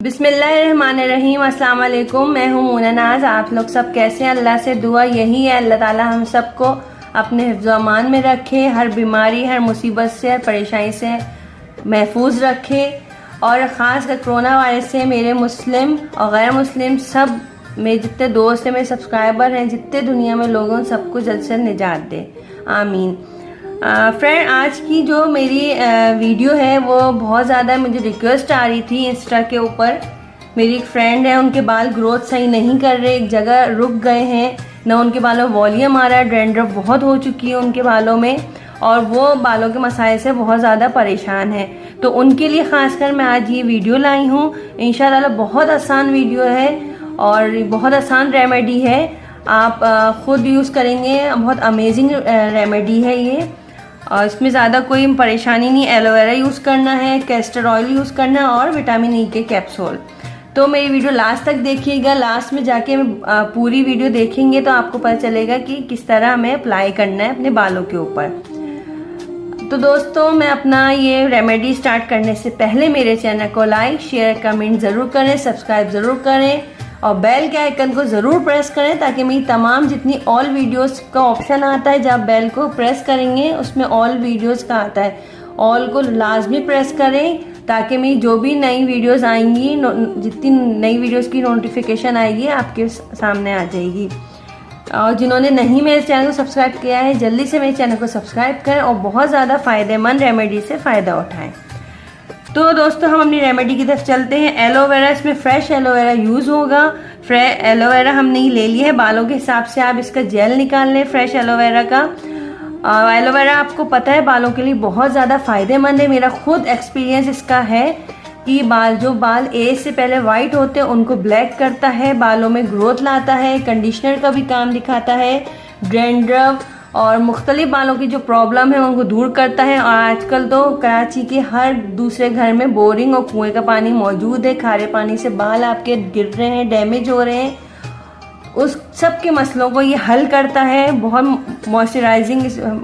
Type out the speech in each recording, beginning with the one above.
बिस्मिल्लाहिर्रहमानिर्रहीम। अस्सलाम वालेकुम। मैं हूँ मोना नाज। आप लोग सब कैसे हैं? अल्लाह से दुआ यही है अल्लाह ताला हम सबको अपने हिफ्ज़ व अमान में रखे, हर बीमारी, हर मुसीबत से, हर परेशानी से महफूज रखे। और ख़ास कर कोरोना वायरस से मेरे मुस्लिम और गैर मुस्लिम सब मेरे जितने दोस्त हैं, मेरे सब्सक्राइबर हैं, जितने दुनिया में लोग हैं, सबको जल्द से निजात दे, आमीन। फ्रेंड, आज की जो मेरी वीडियो है वो बहुत ज़्यादा मुझे रिक्वेस्ट आ रही थी इंस्टा के ऊपर। मेरी एक फ्रेंड है, उनके बाल ग्रोथ सही नहीं कर रहे, एक जगह रुक गए हैं, ना उनके बालों में वॉल्यूम आ रहा है, डैंड्रफ बहुत हो चुकी है उनके बालों में और वो बालों के मसाइल से बहुत ज़्यादा परेशान है। तो उनके लिए ख़ासकर मैं आज ये वीडियो लाई हूँ। इंशाल्लाह बहुत आसान वीडियो है और बहुत आसान रेमेडी है, आप ख़ुद यूज़ करेंगे, बहुत अमेजिंग रेमेडी है ये। और इसमें ज़्यादा कोई परेशानी नहीं, एलोवेरा यूज़ करना है, कैस्टर ऑयल यूज़ करना है और विटामिन ई के कैप्सूल। तो मेरी वीडियो लास्ट तक देखिएगा। लास्ट में जाके पूरी वीडियो देखेंगे तो आपको पता चलेगा कि किस तरह हमें अप्लाई करना है अपने बालों के ऊपर। तो दोस्तों, मैं अपना ये रेमेडी स्टार्ट करने से पहले मेरे चैनल को लाइक, शेयर, कमेंट ज़रूर करें, सब्सक्राइब ज़रूर करें और बेल के आइकन को ज़रूर प्रेस करें ताकि मेरी तमाम जितनी ऑल वीडियोस का ऑप्शन आता है, जब बेल को प्रेस करेंगे उसमें ऑल वीडियोस का आता है, ऑल को लाजमी प्रेस करें ताकि मेरी जो भी नई वीडियोस आएंगी, जितनी नई वीडियोस की नोटिफिकेशन आएगी आपके सामने आ जाएगी। और जिन्होंने नहीं मेरे चैनल को सब्सक्राइब किया है, जल्दी से मेरे चैनल को सब्सक्राइब करें और बहुत ज़्यादा फ़ायदेमंद रेमेडी से फ़ायदा उठाएं। तो दोस्तों, हम अपनी रेमेडी की तरफ चलते हैं। एलोवेरा, इसमें फ्रेश एलोवेरा यूज़ होगा। फ्रेश एलोवेरा हमने ले लिया है, बालों के हिसाब से आप इसका जेल निकाल लें फ्रेश एलोवेरा का। एलोवेरा आपको पता है बालों के लिए बहुत ज़्यादा फ़ायदेमंद है। मेरा खुद एक्सपीरियंस इसका है कि जो बाल एज से पहले वाइट होते हैं उनको ब्लैक करता है, बालों में ग्रोथ लाता है, कंडीशनर का भी काम दिखाता है, डैंड्रफ और मुख्तलिफ बालों की जो प्रॉब्लम है उनको दूर करता है। और आजकल तो कराची के हर दूसरे घर में बोरिंग और कुएं का पानी मौजूद है, खारे पानी से बाल आपके गिर रहे हैं, डैमेज हो रहे हैं, उस सब के मसलों को ये हल करता है। बहुत मॉइस्चराइजिंग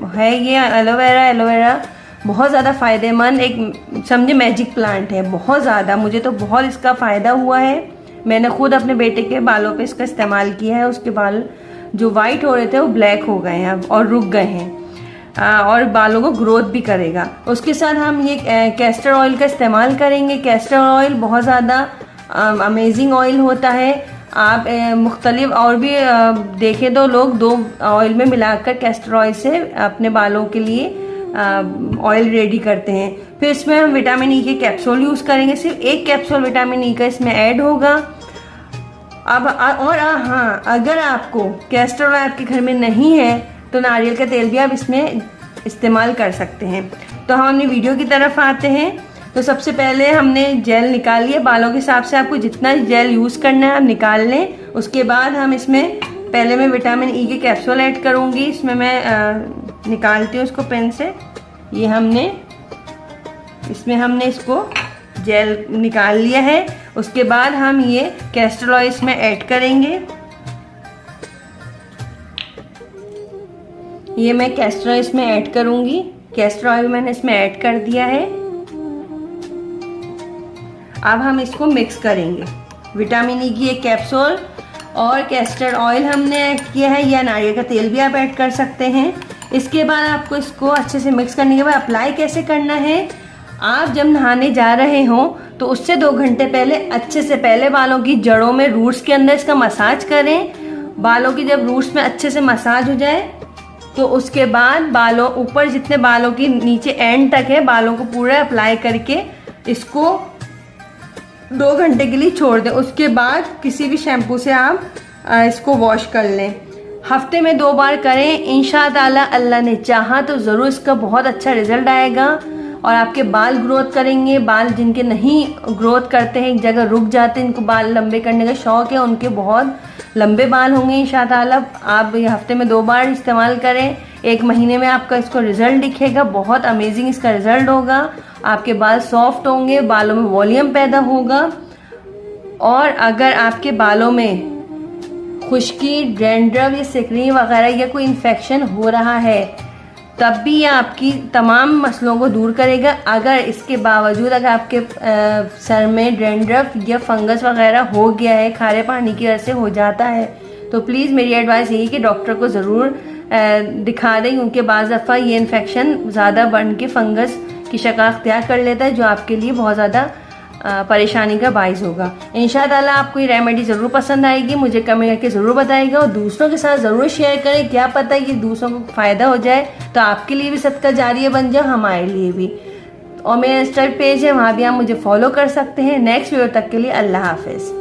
है ये एलोवेरा बहुत ज़्यादा फ़ायदेमंद, एक समझे मैजिक प्लांट है बहुत ज़्यादा। मुझे तो बहुत इसका फ़ायदा हुआ है, मैंने खुद अपने बेटे के बालों पे इसका इस्तेमाल किया है, उसके बाल जो वाइट हो रहे थे वो ब्लैक हो गए हैं और रुक गए हैं और बालों को ग्रोथ भी करेगा। उसके साथ हम ये कैस्टर ऑयल का इस्तेमाल करेंगे। कैस्टर ऑयल बहुत ज़्यादा अमेजिंग ऑयल होता है। आप मुख्तलिफ और भी देखें तो लोग दो ऑयल में मिलाकर कैस्टर ऑयल से अपने बालों के लिए ऑयल रेडी करते हैं। फिर इसमें हम विटामिन ई के कैप्सूल यूज़ करेंगे, सिर्फ एक कैप्सूल विटामिन ई का इसमें ऐड होगा। अब और हाँ, अगर आपको कैस्टर ऑयल आपके घर में नहीं है तो नारियल का तेल भी आप इसमें इस्तेमाल कर सकते हैं। तो हम अपनी वीडियो की तरफ आते हैं। तो सबसे पहले हमने जेल निकाल लिया, बालों के हिसाब से आपको जितना जेल यूज़ करना है आप निकाल लें। उसके बाद हम इसमें पहले मैं विटामिन ई के कैप्सूल ऐड करूँगी। इसमें मैं निकालती हूँ इसको पेन से। ये इसमें हमने इसको जेल निकाल लिया है। उसके बाद हम ये कैस्टर ऑयल इसमें ऐड करेंगे। ये मैं कैस्टर ऑयल इसमें ऐड करूँगी। कैस्टर ऑयल मैंने इसमें ऐड कर दिया है। अब हम इसको मिक्स करेंगे। विटामिन ई की एक कैप्सूल और कैस्टर ऑयल हमने ऐड किया है, या नारियल का तेल भी आप ऐड कर सकते हैं। इसके बाद आपको इसको अच्छे से मिक्स करने के बाद अप्लाई कैसे करना है, आप जब नहाने जा रहे हो तो उससे 2 घंटे पहले अच्छे से पहले बालों की जड़ों में, रूट्स के अंदर इसका मसाज करें। बालों की जब रूट्स में अच्छे से मसाज हो जाए तो उसके बाद बालों ऊपर जितने बालों की नीचे एंड तक है, बालों को पूरा अप्लाई करके इसको 2 घंटे के लिए छोड़ दें। उसके बाद किसी भी शैम्पू से आप इसको वॉश कर लें। हफ्ते में 2 बार करें। इंशाअल्लाह अल्लाह ने चाहा तो ज़रूर इसका बहुत अच्छा रिजल्ट आएगा और आपके बाल ग्रोथ करेंगे। बाल जिनके नहीं ग्रोथ करते हैं, एक जगह रुक जाते हैं, इनको बाल लंबे करने का शौक़ है, उनके बहुत लंबे बाल होंगे इंशाअल्लाह, आप ये हफ्ते में 2 बार इस्तेमाल करें, 1 महीने में आपका इसको रिजल्ट दिखेगा, बहुत अमेजिंग इसका रिजल्ट होगा। आपके बाल सॉफ्ट होंगे, बालों में वॉल्यूम पैदा होगा। और अगर आपके बालों में खुश्की, डैंड्रफ या सिकरी वगैरह या कोई इन्फेक्शन हो रहा है, तब भी ये आपकी तमाम मसलों को दूर करेगा। अगर इसके बावजूद अगर आपके सर में डैंड्रफ या फंगस वगैरह हो गया है, खारे पानी की वजह से हो जाता है, तो प्लीज़ मेरी एडवाइस यही कि डॉक्टर को ज़रूर दिखा दें, क्योंकि बाज़ दफ़ा ये इन्फेक्शन ज़्यादा बढ़ के फंगस की शक्ल अख्तियार कर लेता है, जो आपके लिए बहुत ज़्यादा परेशानी का बाइस होगा। इंशाअल्लाह आपको ये रेमेडी ज़रूर पसंद आएगी, मुझे कमेंट करके ज़रूर बताइएगा और दूसरों के साथ ज़रूर शेयर करें। क्या पता ये दूसरों को फ़ायदा हो जाए तो आपके लिए भी सदका जारिया बन जाए, हमारे लिए भी। और मेरा इंस्टा पेज है, वहाँ भी आप मुझे फॉलो कर सकते हैं। नेक्स्ट वीडियो तक के लिए अल्लाह हाफिज़।